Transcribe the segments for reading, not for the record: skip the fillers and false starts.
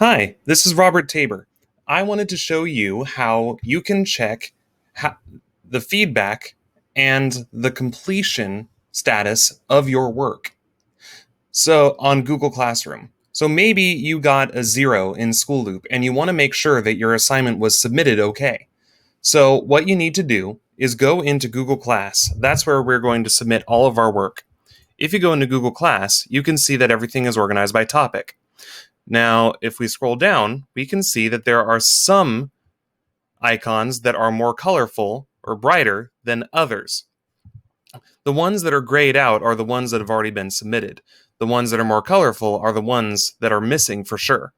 Hi, this is Robert Tabor. I wanted to show you how you can check ho- the feedback and the completion status of your work. So, on Google Classroom. So, maybe you got a 0 in School Loop and you want to make sure that your assignment was submitted okay. So, what you need to do is go into Google Class. That's where we're going to submit all of our work. If you go into Google Class, you can see that everything is organized by topic. Now, if we scroll down, we can see that there are some icons that are more colorful or brighter than others. The ones that are grayed out are the ones that have already been submitted. The ones that are more colorful are the ones that are missing for sure.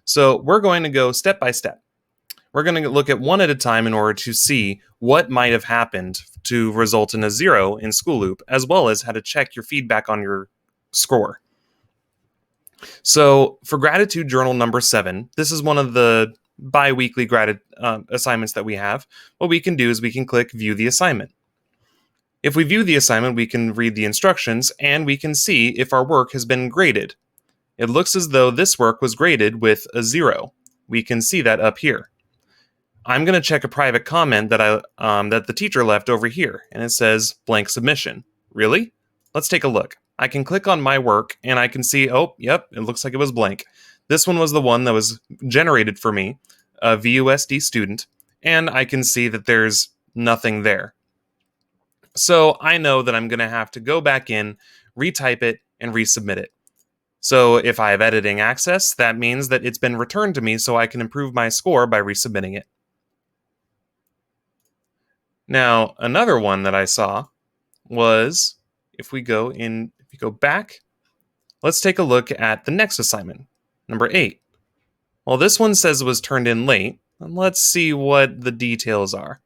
So we're going to go step by step. We're going to look at one at a time in order to see what might have happened to result in a 0 in School Loop, as well as how to check your feedback on your score. So for Gratitude Journal number 7, this is one of the bi-weekly assignments that we have. What we can do is we can click View the Assignment. If we view the assignment, we can read the instructions, and we can see if our work has been graded. It looks as though this work was graded with a 0. We can see that up here. I'm going to check a private comment that that the teacher left over here, and it says blank submission. Really? Let's take a look. I can click on my work, and I can see, oh, yep, it looks like it was blank. This one was the one that was generated for me, a VUSD student, and I can see that there's nothing there. So I know that I'm going to have to go back in, retype it, and resubmit it. So if I have editing access, that means that it's been returned to me so I can improve my score by resubmitting it. Now, another one that I saw was, if we go back, let's take a look at the next assignment, number 8. Well, this one says it was turned in late, and let's see what the details are.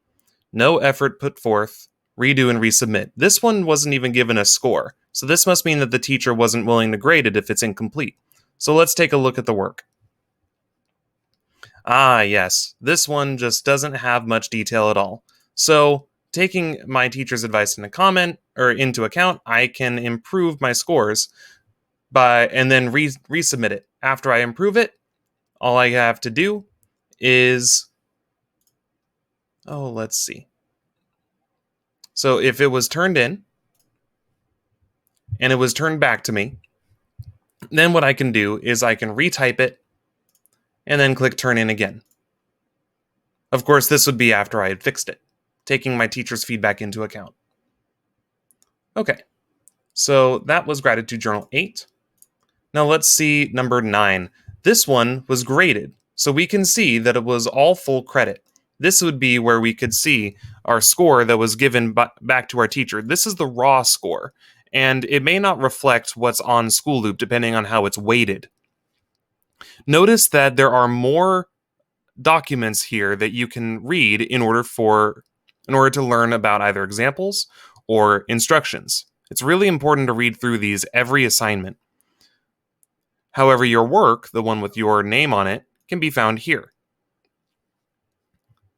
No effort put forth, redo and resubmit. This one wasn't even given a score, so this must mean that the teacher wasn't willing to grade it if it's incomplete. So let's take a look at the work. Ah, yes, this one just doesn't have much detail at all. So, taking my teacher's advice into account, I can improve my scores and then resubmit it. After I improve it, all I have to do is let's see. So, if it was turned in and it was turned back to me, then what I can do is I can retype it and then click turn in again. Of course, this would be after I had fixed it, taking my teacher's feedback into account. Okay, so that was Gratitude Journal 8. Now let's see number 9. This one was graded, so we can see that it was all full credit. This would be where we could see our score that was given back to our teacher. This is the raw score, and it may not reflect what's on School Loop depending on how it's weighted. Notice that there are more documents here that you can read in order to learn about either examples or instructions. It's really important to read through these every assignment. However, your work, the one with your name on it, can be found here.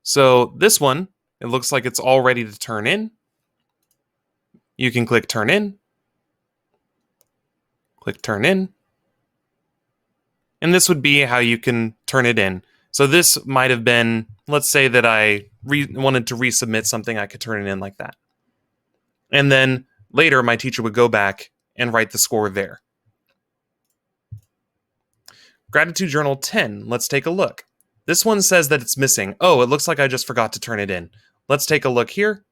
So this one, it looks like it's all ready to turn in. You can click turn in, and this would be how you can turn it in. So this might have been, let's say that I wanted to resubmit something, I could turn it in like that. And then later, my teacher would go back and write the score there. Gratitude Journal 10, let's take a look. This one says that it's missing. Oh, it looks like I just forgot to turn it in. Let's take a look here.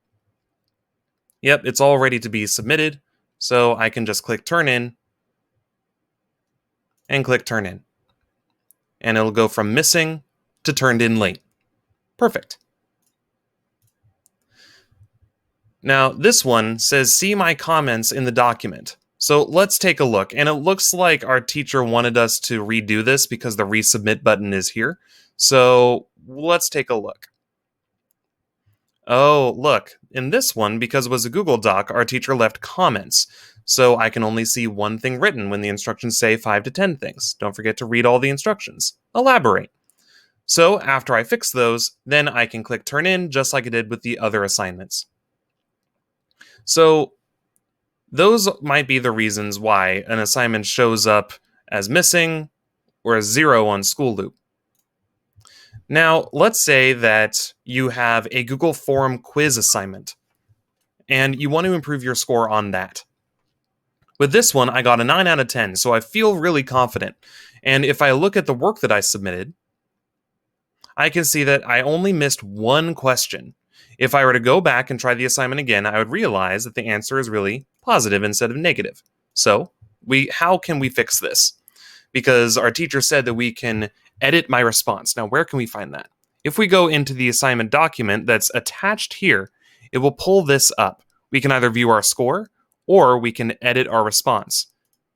Yep, it's all ready to be submitted. So I can just click turn in and click turn in. And it'll go from missing to turned in late. Perfect. Now, this one says, see my comments in the document. So let's take a look. And it looks like our teacher wanted us to redo this because the resubmit button is here. So let's take a look. Oh, look, in this one, because it was a Google Doc, our teacher left comments. So I can only see one thing written when the instructions say 5 to 10 things. Don't forget to read all the instructions. Elaborate. So after I fix those, then I can click turn in just like I did with the other assignments. So those might be the reasons why an assignment shows up as missing or a 0 on school loop. Now, let's say that you have a Google Forum quiz assignment, and you want to improve your score on that. With this one, I got a 9 out of 10, so I feel really confident. And if I look at the work that I submitted, I can see that I only missed one question. If I were to go back and try the assignment again, I would realize that the answer is really positive instead of negative. So, how can we fix this? Because our teacher said that we can edit my response. Now, where can we find that? If we go into the assignment document that's attached here, it will pull this up. We can either view our score, or we can edit our response.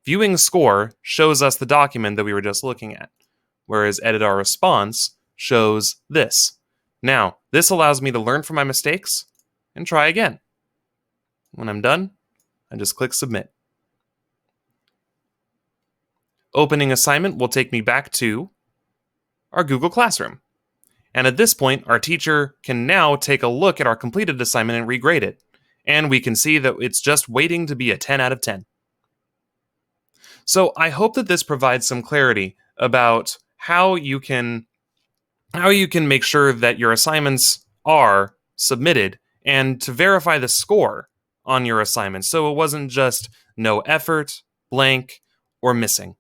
Viewing score shows us the document that we were just looking at, whereas edit our response shows this. Now, this allows me to learn from my mistakes and try again. When I'm done, I just click submit. Opening assignment will take me back to our Google Classroom. And at this point, our teacher can now take a look at our completed assignment and regrade it. And we can see that it's just waiting to be a 10 out of 10. So I hope that this provides some clarity about how you can make sure that your assignments are submitted and to verify the score on your assignment so it wasn't just no effort, blank, or missing.